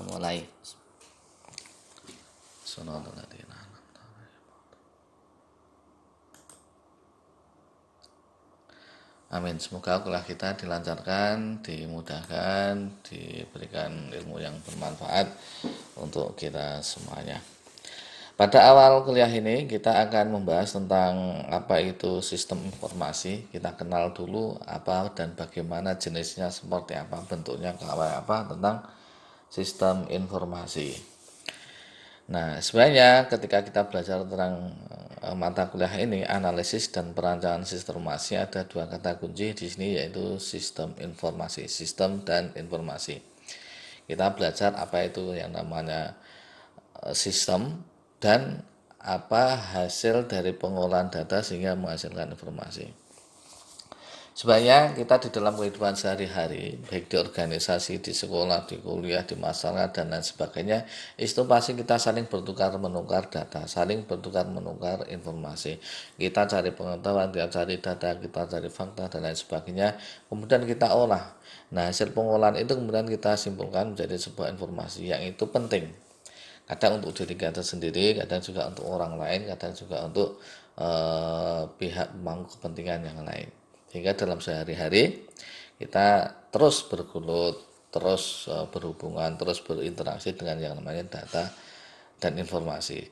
mulai. Amin. Semoga kuliah kita dilancarkan, dimudahkan, diberikan ilmu yang bermanfaat untuk kita semuanya. Pada awal kuliah ini kita akan membahas tentang apa itu sistem informasi. Kita kenal dulu apa dan bagaimana jenisnya, seperti apa, bentuknya, kayak apa, tentang sistem informasi. Nah, sebenarnya ketika kita belajar tentang mata kuliah ini, analisis dan perancangan sistem informasi, ada dua kata kunci di sini, yaitu sistem informasi, sistem dan informasi. Kita belajar apa itu yang namanya sistem dan apa hasil dari pengolahan data sehingga menghasilkan informasi. Sebenarnya kita di dalam kehidupan sehari-hari, baik di organisasi, di sekolah, di kuliah, di masyarakat, dan lain sebagainya, itu pasti kita saling bertukar-menukar data, saling bertukar-menukar informasi. Kita cari pengetahuan, kita cari data, kita cari fakta, dan lain sebagainya, kemudian kita olah. Nah, hasil pengolahan itu kemudian kita simpulkan menjadi sebuah informasi yang itu penting. Kadang untuk diri kita sendiri, kadang juga untuk orang lain, kadang juga untuk pihak pemangku kepentingan yang lain. Sehingga dalam sehari-hari kita terus bergelut, terus berhubungan, terus berinteraksi dengan yang namanya data dan informasi.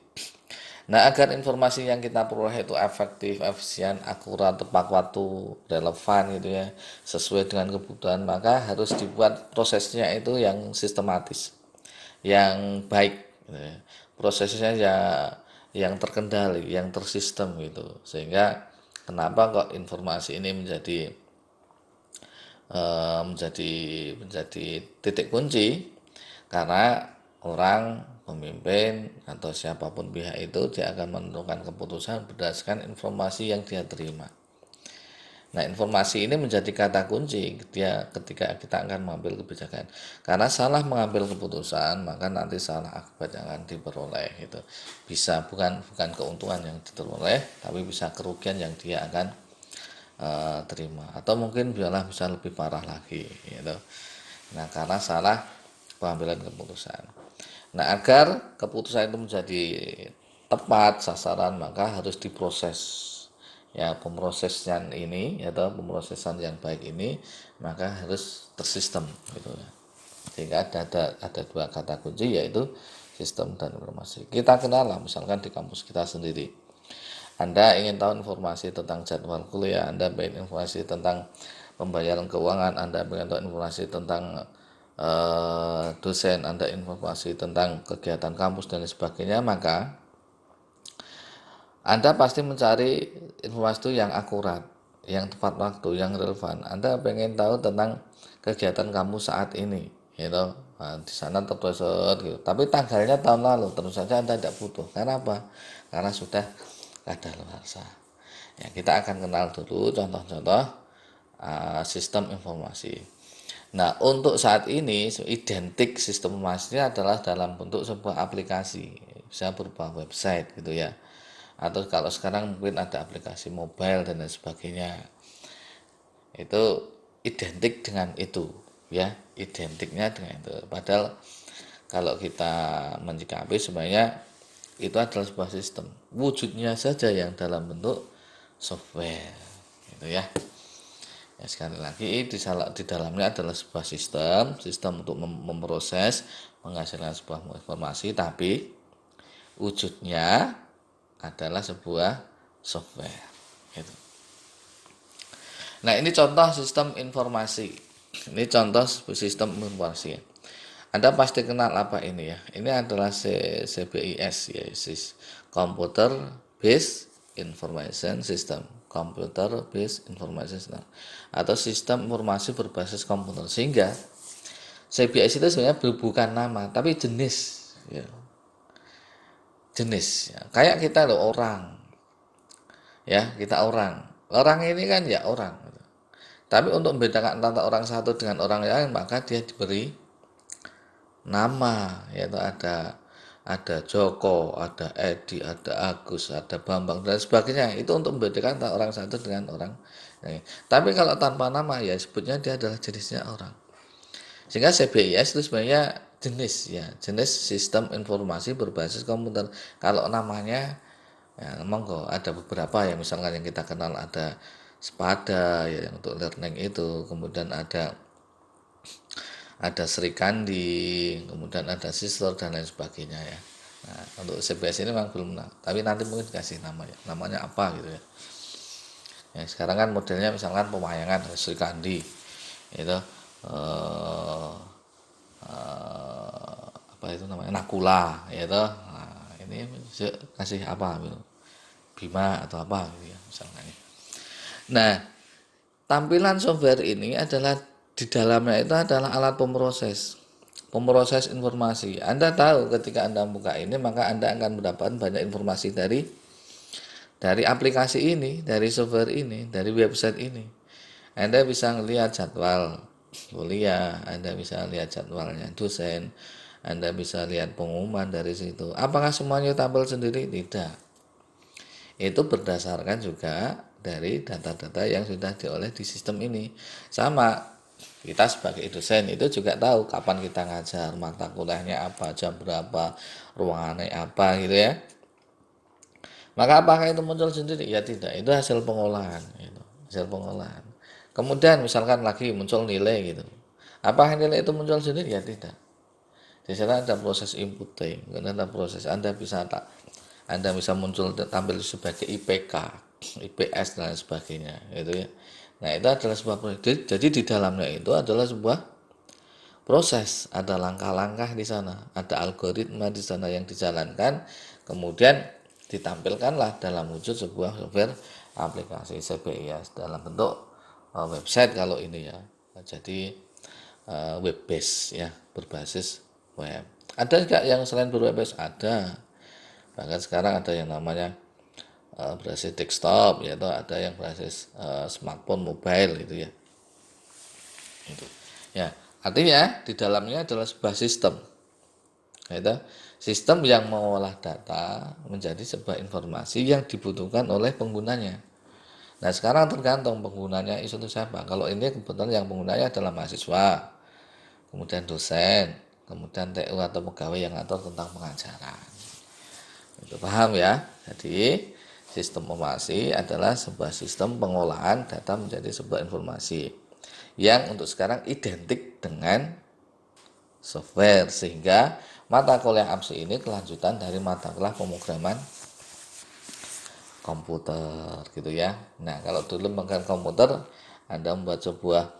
Nah, agar informasi yang kita peroleh itu efektif, efisien, akurat, tepat waktu, relevan gitu ya, sesuai dengan kebutuhan, maka harus dibuat prosesnya itu yang sistematis, yang baik gitu ya. Prosesnya ya yang terkendali, yang tersistem gitu. Sehingga kenapa kok informasi ini menjadi titik kunci, karena orang pemimpin atau siapapun pihak itu dia akan menentukan keputusan berdasarkan informasi yang dia terima. Nah, informasi ini menjadi kata kunci dia ketika kita akan mengambil kebijakan. Karena salah mengambil keputusan, maka nanti salah akibat yang akan diperoleh gitu. Bisa bukan keuntungan yang diperoleh, tapi bisa kerugian yang dia akan terima, atau mungkin bisa lebih parah lagi gitu. Nah, karena salah pengambilan keputusan. Nah, agar keputusan itu menjadi tepat sasaran, maka harus diproses. Ya, pemrosesan ini atau pemrosesan yang baik ini maka harus tersistem gitu ya. Sehingga ada dua kata kunci, yaitu sistem dan informasi. Kita kenal lah, misalkan di kampus kita sendiri. Anda ingin tahu informasi tentang jadwal kuliah, Anda ingin informasi tentang pembayaran keuangan, Anda ingin tahu informasi tentang dosen, Anda informasi tentang kegiatan kampus dan sebagainya, maka Anda pasti mencari informasi itu yang akurat, yang tepat waktu, yang relevan. Anda pengen tahu tentang kegiatan kamu saat ini, gitu. Nah, di sana tertulis gitu. Tapi tanggalnya tahun lalu, terus saja Anda tidak butuh. Karena apa? Karena sudah kadaluarsa. Ya, kita akan kenal dulu contoh-contoh sistem informasi. Nah, untuk saat ini identik sistem informasinya adalah dalam bentuk sebuah aplikasi, bisa berupa website gitu ya. Atau kalau sekarang mungkin ada aplikasi mobile dan lain sebagainya. Itu identik dengan itu ya, identiknya dengan itu. Padahal kalau kita menyikapi sebenarnya itu adalah sebuah sistem, wujudnya saja yang dalam bentuk software gitu ya. Ya, sekali lagi di dalamnya adalah sebuah sistem untuk memproses, menghasilkan sebuah informasi, tapi wujudnya adalah sebuah software gitu. Nah, ini contoh sistem informasi. Ini contoh sistem informasi. Anda pasti kenal apa ini ya. Ini adalah CBIS ya, Computer Based Information System. Computer Based Information System atau sistem informasi berbasis komputer. Sehingga CBIS itu sebenarnya bukan nama, tapi jenis ya. Jenis ya. Kayak kita loh, orang. Ya, kita orang. Orang ini kan ya orang. Tapi untuk membedakan antara orang satu dengan orang lain, maka dia diberi nama, yaitu ada Joko, ada Edi, ada Agus, ada Bambang dan sebagainya. Itu untuk membedakan antara orang satu dengan orang lain. Tapi kalau tanpa nama ya sebutnya dia adalah jenisnya orang. Sehingga CBIS itu sebenarnya jenis sistem informasi berbasis komputer. Kalau namanya ya monggo ada beberapa ya, misalkan yang kita kenal ada Spada ya yang untuk learning itu, kemudian ada Sri Kandi, kemudian ada Sister dan lain sebagainya ya. Nah, untuk CBS ini memang belum, tapi nanti mungkin dikasih namanya apa gitu ya. Ya, sekarang kan modelnya misalkan pemayangan Sri Kandi itu eh, apa itu namanya Nakula ya itu. Nah, ini kasih apa gitu. Bima atau apa gitu ya misalnya. Nah, tampilan software ini adalah di dalamnya itu adalah alat pemroses informasi. Anda tahu ketika Anda buka ini maka Anda akan mendapatkan banyak informasi dari aplikasi ini, dari software ini, dari website ini. Anda bisa melihat jadwal kuliah, Anda bisa lihat jadwalnya dosen, Anda bisa lihat pengumuman dari situ. Apakah semuanya tampil sendiri? Tidak. Itu berdasarkan juga dari data-data yang sudah dioleh di sistem ini. Sama, kita sebagai dosen itu juga tahu kapan kita ngajar, mata kuliahnya apa, jam berapa, ruangannya apa gitu ya. Maka apakah itu muncul sendiri? Ya tidak, itu hasil pengolahan gitu. Hasil pengolahan. Kemudian misalkan lagi muncul nilai gitu. Apakah nilai itu muncul sendiri? Ya tidak. Di sana ada proses inputting, ada proses Anda bisa muncul tampil sebagai IPK, IPS dan lain sebagainya, gitu ya. Nah, itu adalah sebuah proses. Jadi di dalamnya itu adalah sebuah proses, ada langkah-langkah di sana, ada algoritma di sana yang dijalankan, kemudian ditampilkanlah dalam wujud sebuah software aplikasi CPIS dalam bentuk website kalau ini ya. Jadi web base ya, berbasis web. Ada juga yang selain berweb base? Ada. Bahkan sekarang ada yang namanya berbasis desktop, yaitu ada yang berbasis smartphone mobile gitu ya. Itu. Ya, artinya di dalamnya adalah sebuah sistem. Yaitu sistem yang mengolah data menjadi sebuah informasi yang dibutuhkan oleh penggunanya. Nah, sekarang tergantung penggunanya itu siapa. Kalau ini kebetulan yang penggunanya adalah mahasiswa, kemudian dosen, kemudian TU atau pegawai yang ngatur tentang pengajaran. Itu paham ya? Jadi sistem informasi adalah sebuah sistem pengolahan data menjadi sebuah informasi yang untuk sekarang identik dengan software, sehingga mata kuliah APSI ini kelanjutan dari mata kuliah pemrograman komputer gitu ya. Nah, kalau dulu megang komputer Anda membuat sebuah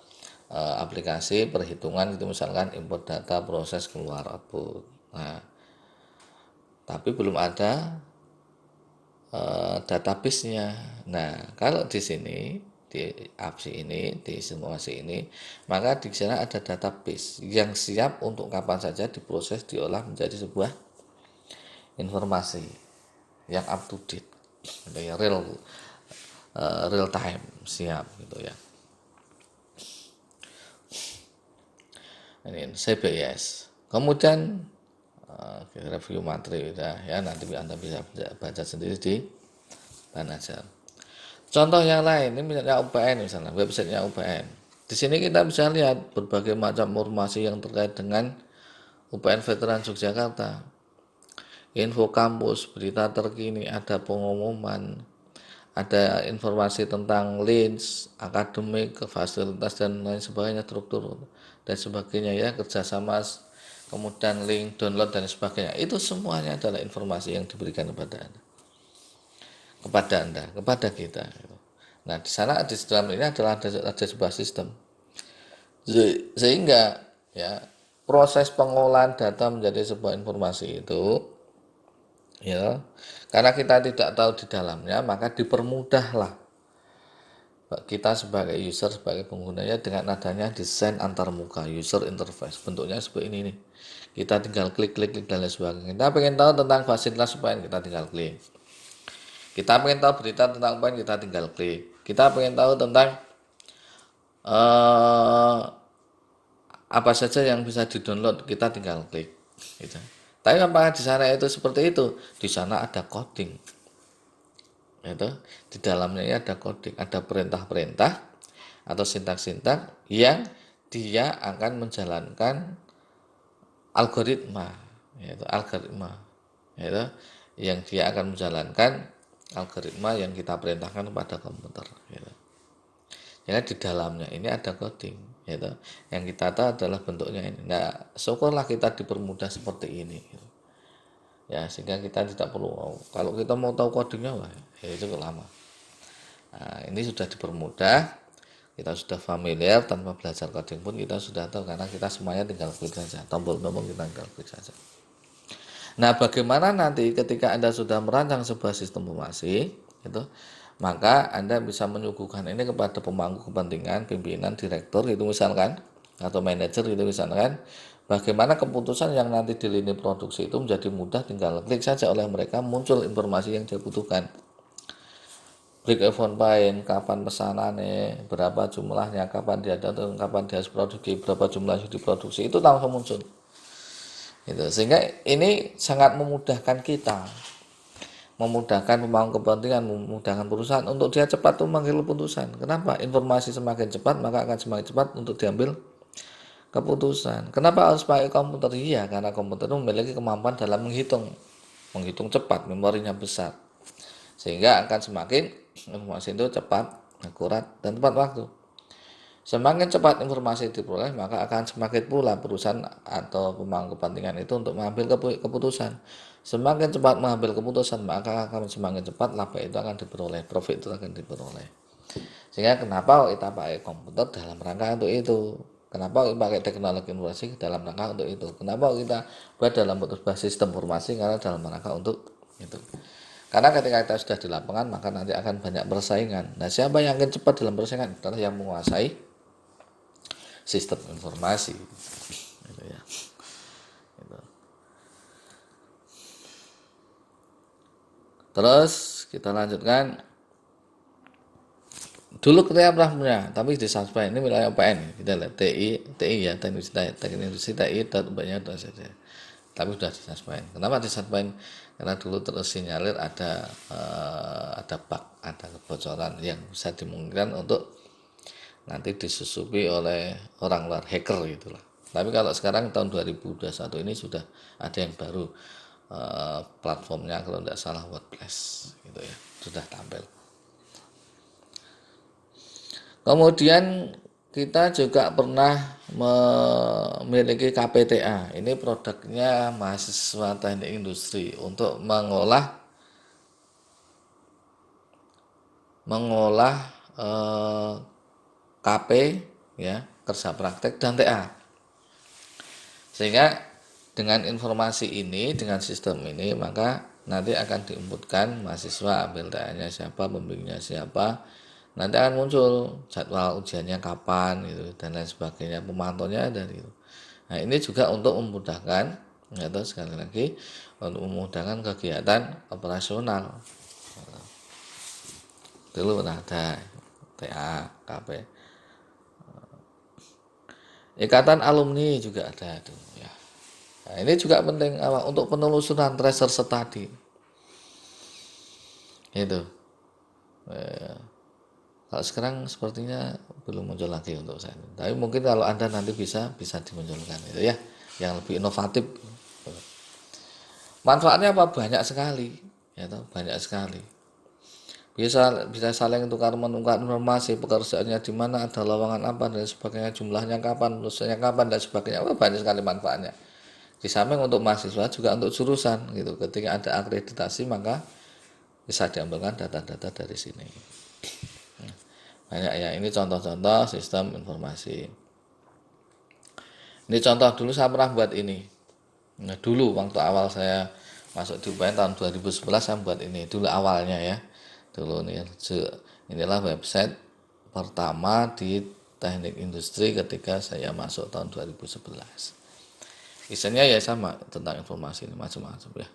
aplikasi perhitungan itu, misalkan input data, proses, keluar output. Nah, tapi belum ada database-nya. Nah, kalau di sini di APSI ini, di simulasi ini, maka di sana ada database yang siap untuk kapan saja diproses, diolah menjadi sebuah informasi yang up to date, real time, siap gitu ya. Ini CBS. Kemudian review materi ya, nanti Anda bisa baca sendiri di bahan ajar. Contoh yang lain, ini misalnya UPN, misalnya websitenya UPN. Di sini kita bisa lihat berbagai macam informasi yang terkait dengan UPN Veteran Yogyakarta. Info kampus, berita terkini, ada pengumuman, ada informasi tentang links, akademik, fasilitas dan lain sebagainya, struktur dan sebagainya ya, kerjasama, kemudian link, download dan sebagainya. Itu semuanya adalah informasi yang diberikan kepada kita. Nah, di sana di dalam ini adalah ada sebuah sistem, sehingga ya proses pengolahan data menjadi sebuah informasi itu ya, karena kita tidak tahu di dalamnya, maka dipermudahlah kita sebagai user, sebagai penggunanya dengan adanya desain antarmuka, user interface. Bentuknya seperti ini nih. Kita tinggal klik dan lain sebagainya. Kita pengen tahu tentang fasilitas UPN, kita tinggal klik. Kita pengen tahu berita tentang UPN, kita tinggal klik. Kita pengen tahu tentang apa saja yang bisa di-download, kita tinggal klik. Gitu. Tapi apakah di sana itu seperti itu? Di sana ada coding. Itu di dalamnya ada coding, ada perintah-perintah atau sintak-sintak yang dia akan menjalankan algoritma, yaitu yang dia akan menjalankan algoritma yang kita perintahkan kepada komputer, gitu. Ya di dalamnya ini ada coding, gitu. Yang kita tahu adalah bentuknya ini. Nah, syukurlah kita dipermudah seperti ini, gitu. Ya sehingga kita tidak perlu, kalau kita mau tahu codingnya, wah, ya itu lama. Nah, ini sudah dipermudah, kita sudah familiar, tanpa belajar coding pun kita sudah tahu, karena kita semuanya tinggal klik saja, tombol-tombol kita tinggal klik saja. Nah, bagaimana nanti ketika Anda sudah merancang sebuah sistem informasi, itu, maka Anda bisa menyuguhkan ini kepada pemangku kepentingan, pimpinan, direktur, gitu misalkan, atau manajer, gitu misalkan. Bagaimana keputusan yang nanti di lini produksi itu menjadi mudah, tinggal klik saja oleh mereka, muncul informasi yang dia butuhkan. Break even point, kapan pesanannya, berapa jumlahnya, kapan dia datang, kapan dia harus produksi, berapa jumlah yang diproduksi, itu langsung muncul. Gitu. Sehingga ini sangat memudahkan kita, memudahkan pemangku kepentingan, memudahkan perusahaan untuk dia cepat mengambil keputusan. Kenapa? Informasi semakin cepat, maka akan semakin cepat untuk diambil keputusan. Kenapa harus pakai komputer? Iya, karena komputer itu memiliki kemampuan dalam menghitung cepat, memorinya besar, sehingga akan semakin informasi itu cepat, akurat, dan tepat waktu. Semakin cepat informasi diperoleh, maka akan semakin pula perusahaan atau pemangku kepentingan itu untuk mengambil keputusan. Semakin cepat mengambil keputusan, maka akan semakin cepat laba itu akan diperoleh, profit itu akan diperoleh. Sehingga kenapa kita pakai komputer dalam rangka untuk itu? Kenapa kita pakai teknologi informasi dalam rangka untuk itu? Kenapa kita buat dalam bentuk sistem informasi? Karena dalam rangka untuk itu. Karena ketika kita sudah di lapangan, maka nanti akan banyak persaingan. Nah, siapa yang akan cepat dalam persaingan? Adalah yang menguasai sistem informasi. Gitu ya. Gitu. Terus kita lanjutkan. Dulu kita pernah, tapi di Subscribe ini wilayah PN, kita lihat TI ya, teknik industri TI dan banyak saja. Tapi sudah di Subscribe. Kenapa di Subscribe? Karena dulu tersinyalir ada bug, ada kebocoran yang bisa dimungkinkan untuk nanti disusupi oleh orang luar, hacker gitulah. Tapi kalau sekarang tahun 2021 ini sudah ada yang baru, platformnya kalau tidak salah WordPress gitu ya, sudah tampil. Kemudian kita juga pernah memiliki KPTA. Ini produknya mahasiswa teknik industri untuk mengolah KP ya, kerja praktek dan TA. Sehingga dengan informasi ini, dengan sistem ini, maka nanti akan diinputkan mahasiswa, ambil TA-nya siapa, pembimbingnya siapa. Nanti akan muncul jadwal ujiannya kapan gitu dan lain sebagainya, pemantaunya ada gitu. Nah, ini juga untuk memudahkan, atau sekali lagi untuk memudahkan kegiatan operasional. Dulu ada TA, KP. Ikatan alumni juga ada tuh ya. Nah, ini juga penting untuk penelusuran research study. Itu. Kalau sekarang sepertinya belum muncul lagi untuk saya. Tapi mungkin kalau Anda nanti bisa dimunculkan itu ya, yang lebih inovatif. Manfaatnya apa? Banyak sekali, ya toh, banyak sekali. Bisa saling menukar informasi, pekerjaannya di mana, ada lowongan apa dan sebagainya, jumlahnya kapan, lulusnya kapan dan sebagainya. Wah, banyak sekali manfaatnya. Di samping untuk mahasiswa juga untuk jurusan gitu. Ketika ada akreditasi maka bisa diambilkan data-data dari sini. Banyak ya, ini contoh-contoh sistem informasi. Ini contoh dulu saya pernah buat ini. Nah, dulu waktu awal saya masuk di UPN tahun 2011 saya buat ini. Dulu awalnya ya. Dulu inilah website pertama di teknik industri ketika saya masuk tahun 2011. Isinya ya sama tentang informasi ini macam-macam ya.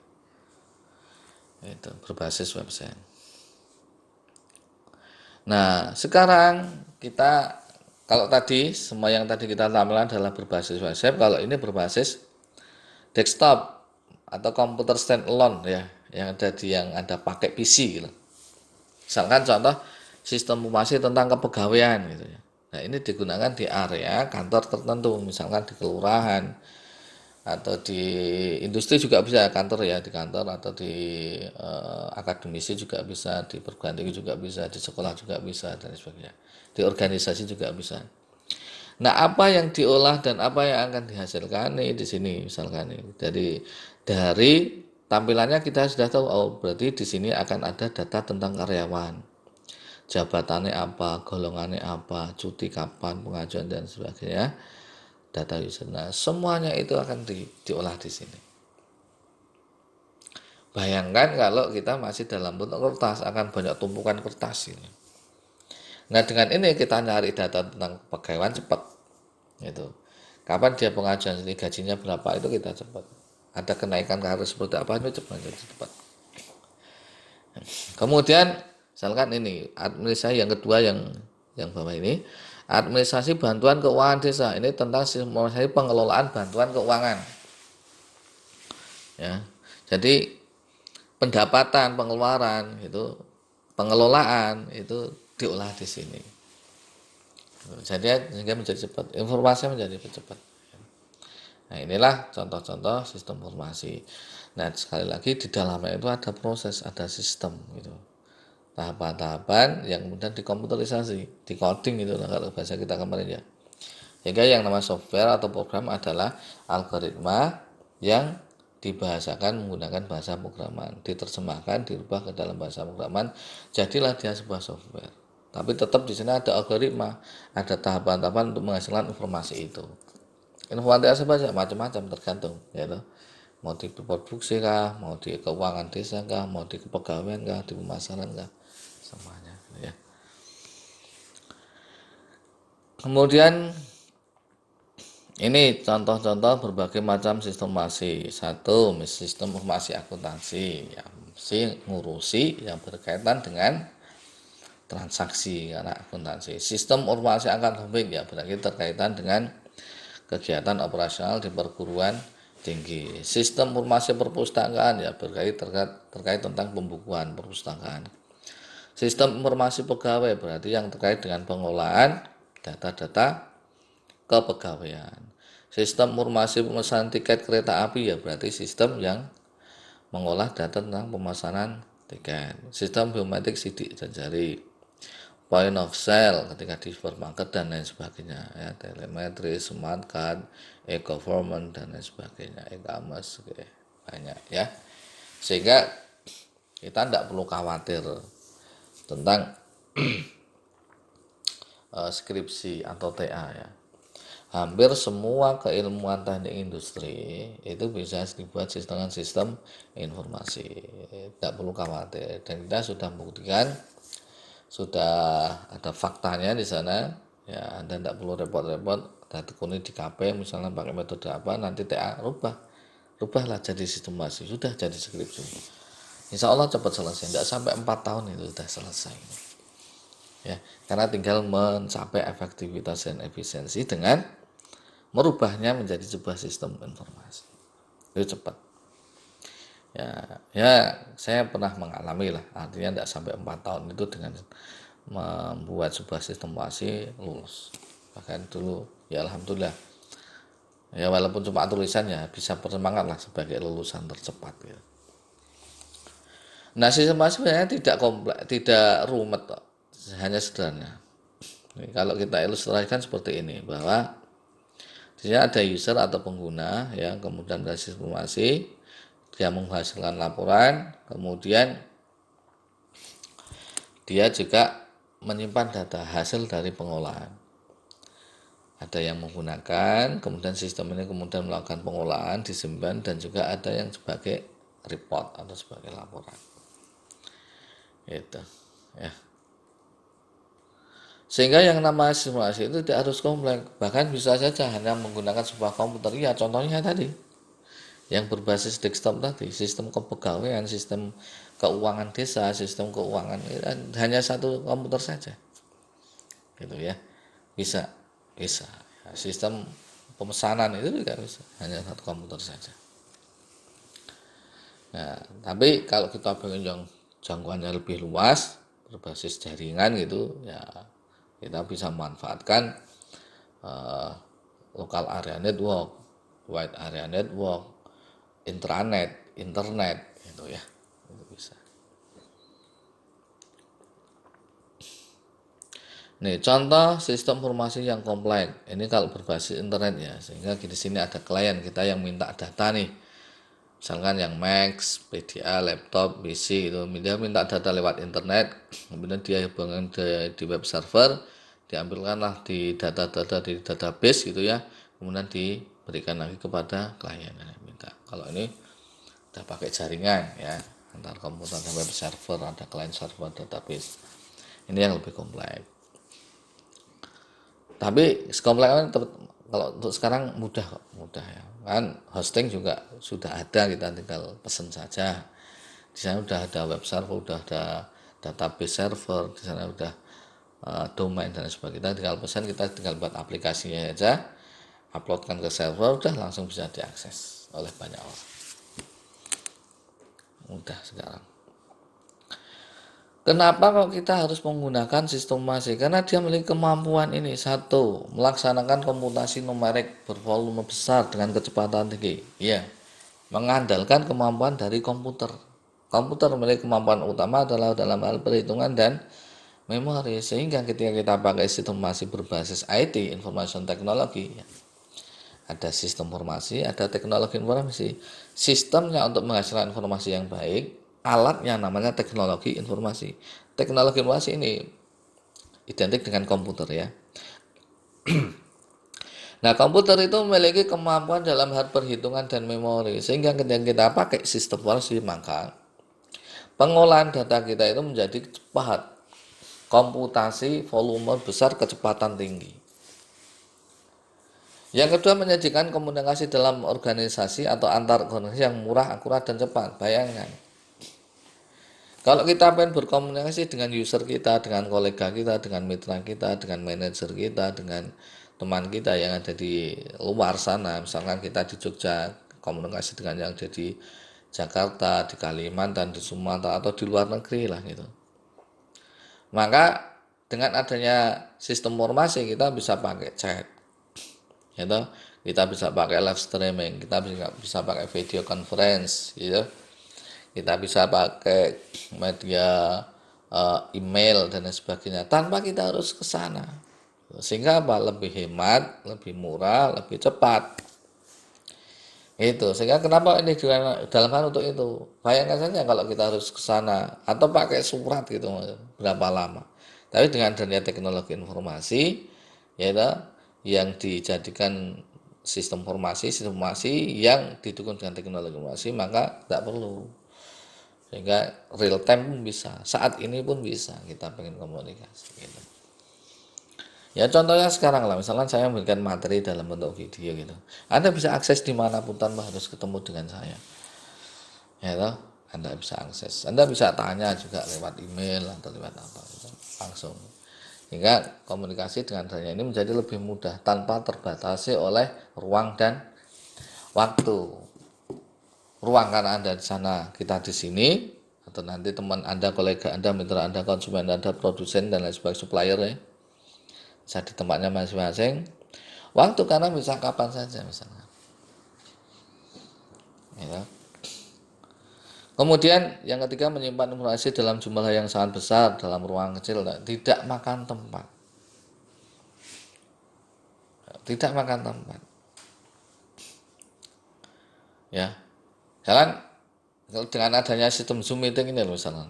Itu berbasis website. Nah, sekarang kita kalau tadi semua yang tadi kita tampilkan adalah berbasis website, kalau ini berbasis desktop atau komputer standalone ya, yang ada pakai PC gitu. Misalkan contoh sistem informasi tentang kepegawaian gitu ya. Nah, ini digunakan di area kantor tertentu, misalkan di kelurahan atau di industri juga bisa, kantor ya, di kantor atau di akademisi juga bisa, di perguruan tinggi juga bisa, di sekolah juga bisa dan sebagainya, di organisasi juga bisa. Nah, apa yang diolah dan apa yang akan dihasilkan nih di sini misalkan nih. Jadi dari tampilannya kita sudah tahu, oh berarti di sini akan ada data tentang karyawan, jabatannya apa, golongannya apa, cuti kapan, pengajuan dan sebagainya, data user. Nah, semuanya itu akan diolah di sini. Bayangkan kalau kita masih dalam bentuk kertas, akan banyak tumpukan kertas ini. Nah, dengan ini kita nyari data tentang pegawaian cepat. Itu. Kapan dia pengajuan ini, gajinya berapa, itu kita cepat. Ada kenaikan karir seperti apa, itu cepat. Kemudian misalkan ini administrasi yang kedua, yang bawah ini, administrasi bantuan keuangan desa. Ini tentang sistematisasi pengelolaan bantuan keuangan. Ya. Jadi pendapatan, pengeluaran itu, pengelolaan itu diolah di sini. Jadi sehingga menjadi cepat, informasi menjadi cepat. Nah, inilah contoh-contoh sistem informasi. Nah, sekali lagi di dalamnya itu ada proses, ada sistem gitu. Tahapan-tahapan yang kemudian dikomputerisasi, decoding itu kalau bahasa kita kemarin ya. Sehingga yang namanya software atau program adalah algoritma yang dibahasakan menggunakan bahasa programan, diterjemahkan, dirubah ke dalam bahasa programan, jadilah dia sebuah software. Tapi tetap di sini ada algoritma, ada tahapan-tahapan untuk menghasilkan informasi itu. Informasi apa saja macam-macam tergantung, ya. Mau di produksi kah, mau di keuangan desa kah, mau di kepegawaian kah, di pemasaran kah, semuanya, ya. Kemudian ini contoh-contoh berbagai macam sistem informasi. Satu, sistem informasi akuntansi, yang mesti ngurusi yang berkaitan dengan transaksi karena akuntansi. Sistem informasi akademik ya berarti terkaitan dengan kegiatan operasional di perguruan tinggi. Sistem informasi perpustakaan ya terkait tentang pembukuan perpustakaan. Sistem informasi pegawai berarti yang terkait dengan pengolahan data-data kepegawaian. Sistem informasi pemesanan tiket kereta api ya berarti sistem yang mengolah data tentang pemesanan tiket. Sistem biometrik sidik dan jari, point of sale ketika di supermarket dan lain sebagainya, ya, telemetri, smart card, e-government dan lain sebagainya, e-commerce, banyak ya. Sehingga kita tidak perlu khawatir tentang skripsi atau TA ya. Hampir semua keilmuan teknik industri itu bisa dibuat dengan sistem informasi. Tidak perlu khawatir, dan kita sudah buktikan, sudah ada faktanya di sana ya. Anda tidak perlu repot-repot tekuni di KP misalnya pakai metode apa, nanti TA rubahlah jadi sistem informasi, sudah jadi skripsi. Insya Allah cepat selesai, tidak sampai 4 tahun itu sudah selesai ya, karena tinggal mencapai efektivitas dan efisiensi dengan merubahnya menjadi sebuah sistem informasi, itu cepat ya. Saya pernah mengalami lah, artinya tidak sampai 4 tahun itu dengan membuat sebuah sistem informasi lulus. Bahkan dulu ya alhamdulillah ya, walaupun cuma tulisannya bisa bersemangat lah sebagai lulusan tercepat gitu. Nah, sistem informasi sebenarnya tidak kompleks, tidak rumit, hanya sederhana. Ini kalau kita ilustrasikan seperti ini, bahwa di sini ada user atau pengguna yang kemudian dari sistem informasi dia menghasilkan laporan, kemudian dia juga menyimpan data hasil dari pengolahan. Ada yang menggunakan, kemudian sistem ini kemudian melakukan pengolahan, disimpan, dan juga ada yang sebagai report atau sebagai laporan. Itu ya. Sehingga yang namanya simulasi itu tidak harus kompleks, bahkan bisa saja hanya menggunakan sebuah komputer. Ya, contohnya tadi yang berbasis desktop tadi, sistem kepegawaian, sistem keuangan desa, sistem keuangan, hanya satu komputer saja, gitu ya. Bisa ya, sistem pemesanan itu juga bisa, hanya satu komputer saja. Nah, tapi kalau kita pengen jangkauannya lebih luas, berbasis jaringan gitu ya, kita bisa memanfaatkan local area network wide area network, intranet, internet itu ya. Itu bisa. Nih, contoh sistem informasi yang kompleks. Ini kalau berbasis internet ya, sehingga di sini ada klien kita yang minta data nih. Misalkan yang Mac, PDA, laptop, PC itu, dia minta data lewat internet, kemudian dia hubungkan di web server, diambilkanlah di data-data di database gitu ya, kemudian diberikan lagi kepada klien yang minta. Kalau ini udah pakai jaringan ya, antar komputer dan web server, ada client server database. Ini yang lebih kompleks. Tapi sekompleks kalau untuk sekarang mudah kok, mudah ya. Kan hosting juga sudah ada, kita tinggal pesen saja. Di sana udah ada web server, udah ada database server, di sana udah domain dan sebagainya. Kita tinggal pesan, kita tinggal buat aplikasinya aja, uploadkan ke server, udah langsung bisa diakses oleh banyak orang. Mudah sekarang. Kenapa kok kita harus menggunakan sistem informasi? Karena dia memiliki kemampuan ini. Satu, melaksanakan komputasi numerik bervolume besar dengan kecepatan tinggi. Ya, mengandalkan kemampuan dari komputer. Komputer memiliki kemampuan utama adalah dalam hal perhitungan dan memori. Sehingga ketika kita pakai sistem informasi berbasis IT, information technology, ya, ada sistem informasi, ada teknologi informasi. Sistemnya untuk menghasilkan informasi yang baik, alatnya namanya teknologi informasi. Teknologi informasi ini identik dengan komputer ya. Nah, komputer itu memiliki kemampuan dalam hal perhitungan dan memori, sehingga ketika kita pakai sistem informasi, maka pengolahan data kita itu menjadi cepat. Komputasi volume besar, kecepatan tinggi. Yang kedua, menyajikan komunikasi dalam organisasi atau antar organisasi yang murah, akurat, dan cepat. Bayangkan, kalau kita pengen berkomunikasi dengan user kita, dengan kolega kita, dengan mitra kita, dengan manajer kita, dengan teman kita yang ada di luar sana, misalkan kita di Jogja, komunikasi dengan yang ada di Jakarta, di Kalimantan, di Sumatera, atau di luar negeri lah gitu. Maka dengan adanya sistem informasi kita bisa pakai chat, gitu. Kita bisa pakai live streaming, kita bisa pakai video conference, gitu. Kita bisa pakai media email dan sebagainya tanpa kita harus ke sana. Sehingga apa? Lebih hemat, lebih murah, lebih cepat. Itu. Sehingga kenapa ini juga dalam hal untuk itu. Bayangkan saja kalau kita harus ke sana atau pakai surat gitu berapa lama. Tapi dengan adanya teknologi informasi yaitu yang dijadikan sistem informasi yang didukung dengan teknologi informasi, maka tidak perlu, sehingga real time pun bisa, saat ini pun bisa kita pengen komunikasi gitu. Ya contohnya sekarang lah, misalkan saya memberikan materi dalam bentuk video gitu, Anda bisa akses dimanapun tanpa harus ketemu dengan saya, ya toh. Anda bisa akses, Anda bisa tanya juga lewat email atau lewat apa gitu, langsung. Hingga komunikasi dengan saya ini menjadi lebih mudah tanpa terbatasi oleh ruang dan waktu. Ruang karena Anda di sana, kita di sini, atau nanti teman Anda, kolega Anda, mitra Anda, konsumen Anda, produsen dan lain sebagainya, supplier ya, bisa di tempatnya masing-masing. Waktu karena bisa kapan saja misalnya. Ya. Kemudian yang ketiga, menyimpan informasi dalam jumlah yang sangat besar dalam ruang kecil, tidak makan tempat. Tidak makan tempat. Ya. Jalan dengan adanya sistem Zoom meeting ini loh misalnya.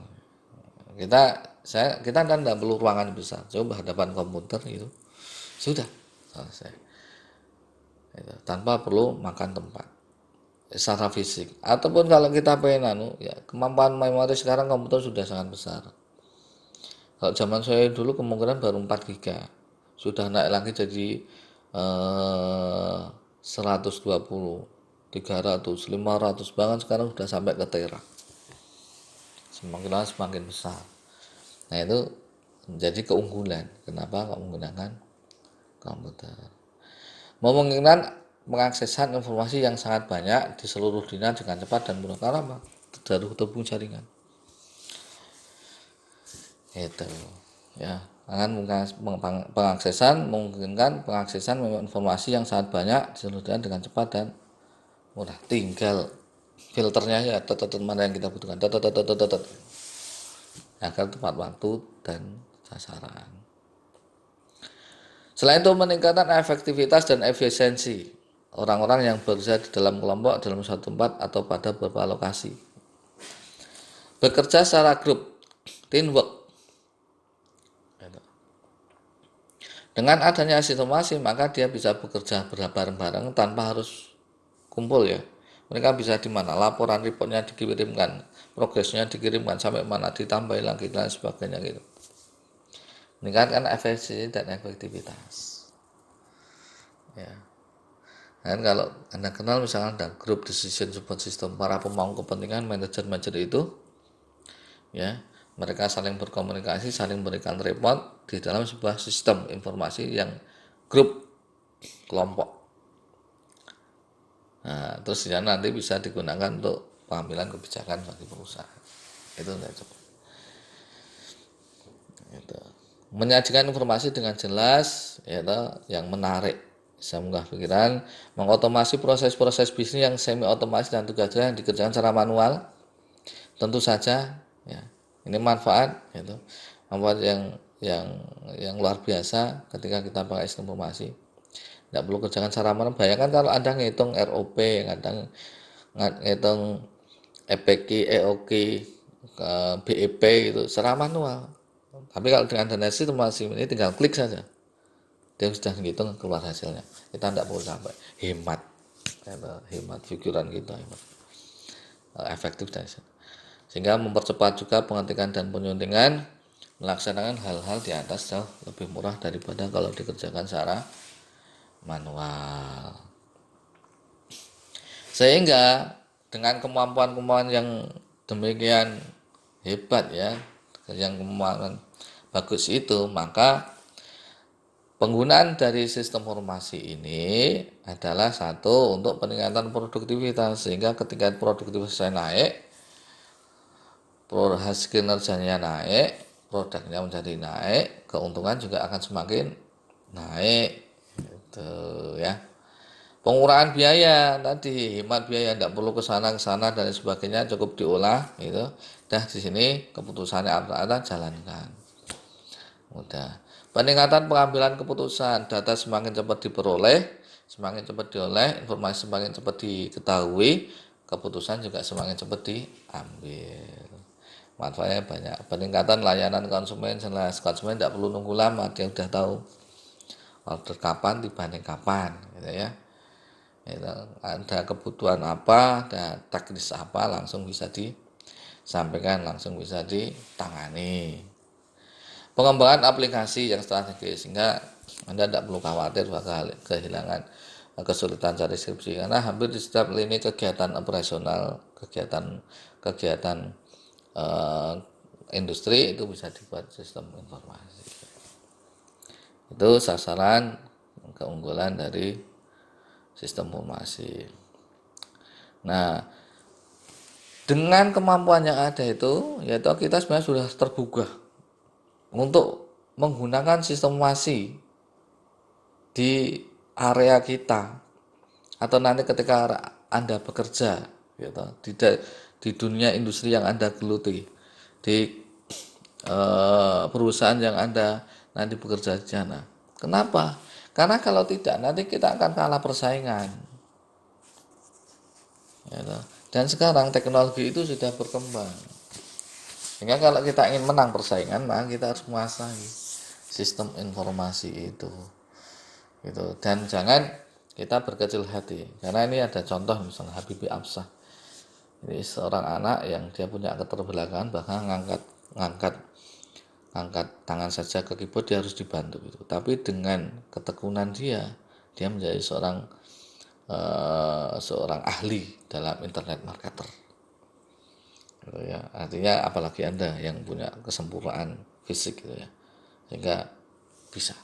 Kita kan tidak perlu ruangan besar, coba hadapan komputer gitu. Sudah selesai. Itu, tanpa perlu makan tempat secara fisik. Ataupun kalau kita pengen ya, kemampuan memori sekarang komputer sudah sangat besar. Kalau zaman saya dulu kemungkinan baru 4 giga. Sudah naik lagi jadi 120, 300, 500, bahkan sekarang sudah sampai ke tera. Semakin lama semakin besar. Nah itu menjadi keunggulan. Kenapa kok menggunakan komputer? Memungkinkan pengaksesan informasi yang sangat banyak di seluruh dunia dengan cepat dan mudah. Karena apa? Terhubung jaringan. Itu ya. Pengaksesan memungkinkan pengaksesan informasi yang sangat banyak di seluruh dunia dengan cepat dan mudah, tinggal filternya ya, mana yang kita butuhkan, agar tepat waktu dan sasaran. Selain itu, meningkatkan efektivitas dan efisiensi orang-orang yang bekerja di dalam kelompok, dalam suatu tempat atau pada beberapa lokasi. Bekerja secara grup, teamwork. Dengan adanya sistemasi, maka dia bisa bekerja bareng-bareng tanpa harus kumpul ya. Mereka bisa di mana, laporan reportnya dikirimkan, progresnya dikirimkan sampai mana, ditambahin lagi dan sebagainya gitu. Meningkatkan efisiensi dan efektivitas. Ya. Dan kalau Anda kenal misalnya ada grup decision support system, para pemangku kepentingan manajer-manajer itu, ya, mereka saling berkomunikasi, saling berikan report di dalam sebuah sistem informasi yang grup kelompok. Nah, terus ya nanti bisa digunakan untuk pengambilan kebijakan bagi perusahaan. Itu saya coba. Itu. Menyajikan informasi dengan jelas, yaitu yang menarik, bisa menggugah pikiran, mengotomasi proses-proses bisnis yang semi otomatis dan tugas-tugas yang dikerjakan secara manual. Tentu saja, ya, ini manfaat, yaitu manfaat yang luar biasa ketika kita pakai sistem informasi. Tidak perlu kerjakan secara manual. Bayangkan kalau Anda ngitung ROP, kadang ngitung EPK, EOK, BEP itu secara manual. Tapi kalau dengan dana sistemasi ini tinggal klik saja, dia sudah menghitung keluar hasilnya. Kita tidak perlu sampai hemat pikiran kita, hemat efektif dan sehingga mempercepat juga pengetikan dan penyuntingan, melaksanakan hal-hal di atas jauh lebih murah daripada kalau dikerjakan secara manual. Sehingga dengan kemampuan-kemampuan yang demikian hebat ya, yang kemampuan bagus itu, maka penggunaan dari sistem informasi ini adalah satu untuk peningkatan produktivitas, sehingga ketika produktivitas naik, hasil kinerjanya naik, produknya menjadi naik, keuntungan juga akan semakin naik, gitu ya. Pengurangan biaya tadi, hemat biaya, tidak perlu ke sana dan sebagainya, cukup diolah gitu. Dah di sini keputusannya apa jalankan. Mudah. Peningkatan pengambilan keputusan, data semakin cepat diperoleh, semakin cepat diolah, informasi semakin cepat diketahui, keputusan juga semakin cepat diambil. Manfaatnya banyak. Peningkatan layanan konsumen, jelas konsumen tidak perlu nunggu lama, dia sudah tahu order kapan dibanding kapan, gitu ya. Ada kebutuhan apa, ada teknis apa, langsung bisa disampaikan, langsung bisa ditangani. Pengembangan aplikasi yang strategis, sehingga Anda tidak perlu khawatir bakal kehilangan kesulitan cari skripsi, karena hampir di setiap lini kegiatan operasional, kegiatan industri itu bisa dibuat sistem informasi. Itu sasaran keunggulan dari sistem informasi. Nah, dengan kemampuan yang ada itu, yaitu kita sebenarnya sudah tergugah untuk menggunakan sistem informasi di area kita, atau nanti ketika Anda bekerja gitu, di dunia industri yang Anda geluti, di perusahaan yang Anda nanti bekerja di sana. Kenapa? Karena kalau tidak, nanti kita akan kalah persaingan. Gitu. Dan sekarang teknologi itu sudah berkembang. Sehingga kalau kita ingin menang persaingan, maka kita harus menguasai sistem informasi itu. Gitu. Dan jangan kita berkecil hati. Karena ini ada contoh misalnya Habibie Absah. Ini seorang anak yang dia punya keterbelakangan, bahkan angkat tangan saja ke keyboard dia harus dibantu gitu. Tapi dengan ketekunan dia menjadi seorang ahli dalam internet marketer. Gitu ya. Artinya apalagi Anda yang punya kesempurnaan fisik gitu ya. Sehingga bisa.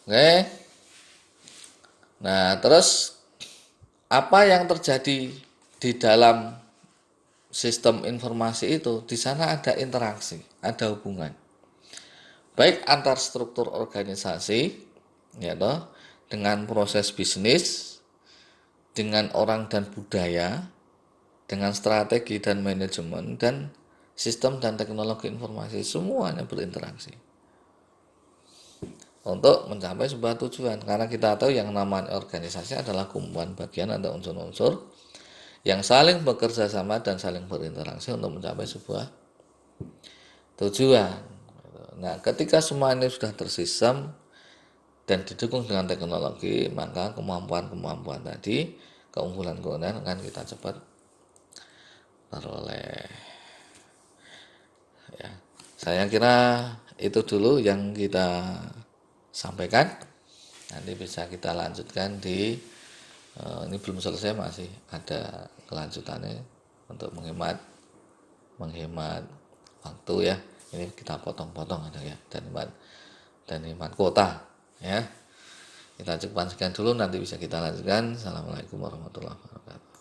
Oke. Nah, terus apa yang terjadi di dalam sistem informasi itu? Di sana ada interaksi, ada hubungan. baik antar struktur organisasi, ya toh, dengan proses bisnis, dengan orang dan budaya, dengan strategi dan manajemen, dan sistem dan teknologi informasi, semuanya berinteraksi untuk mencapai sebuah tujuan. Karena kita tahu yang namanya organisasi adalah kumpulan bagian atau unsur-unsur yang saling bekerja sama dan saling berinteraksi untuk mencapai sebuah tujuan. Nah, ketika semua ini sudah tersistem dan didukung dengan teknologi, maka kemampuan-kemampuan tadi, keunggulan-keunggulan akan kita cepat peroleh. Ya, saya kira itu dulu yang kita sampaikan. Nanti bisa kita lanjutkan di ini belum selesai, masih ada kelanjutannya untuk menghemat waktu ya. Ini kita potong-potong ada ya, dan hemat kuota ya. Kita cukupkan sekian dulu, nanti bisa kita lanjutkan. Assalamualaikum warahmatullahi wabarakatuh.